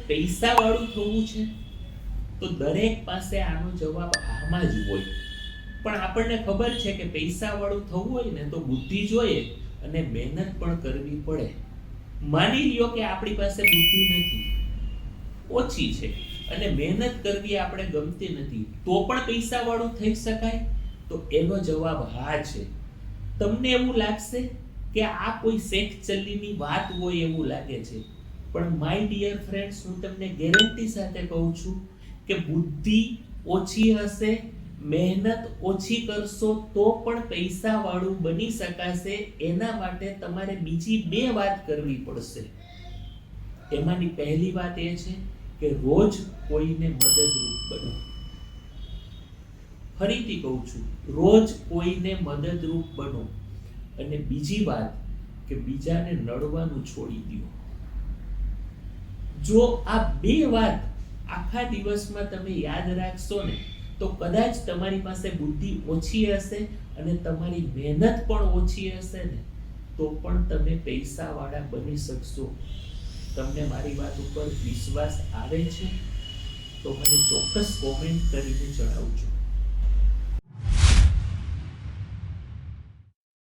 પૈસાવાળું થવું છે? તો દરેક પાસે આનો જવાબ આમાં જ હોય. પણ આપણને ખબર છે કે પૈસાવાળું થવું હોય ને તો બુદ્ધિ જોઈએ અને મહેનત પણ કરવી પડે. માની લ્યો કે આપણી પાસે બુદ્ધિ નથી, ઓછી છે, અને મહેનત કરવી આપણે ગમતી નથી, તો પણ પૈસાવાળું થઈ શકાય? તો એનો જવાબ હા છે. તમને એવું લાગશે કે આ કોઈ શેખ ચલ્લીની વાત હોય એવું લાગે છે, પણ માય ડિયર ફ્રેન્ડ્સ, હું તમને ગેરંટી સાથે કહું છું કે બુદ્ધિ ઓછી હશે, મહેનત ઓછી કરશો તો પણ પૈસાવાળું બની શકાશે. એના માટે તમારે બીજી 2 વાત કરવી પડશે. એમાંની પહેલી વાત એ છે કે રોજ કોઈને મદદરૂપ બનો. ફરીથી કહું છું, રોજ કોઈને મદદરૂપ બનો. અને બીજી વાત કે બીજાને નડવાનું છોડી દો. જો આ 2 વાત આખા દિવસમાં તમે યાદ રાખશો ને, તો કદાચ તમારી પાસે બુદ્ધિ ઓછી હશે અને તમારી મહેનત પણ ઓછી હશે ને, તો પણ તમે પૈસાવાળા બની શકશો. તમને મારી વાત ઉપર વિશ્વાસ આવે છે? તો મને ચોક્કસ કોમેન્ટ કરીને જણાવજો.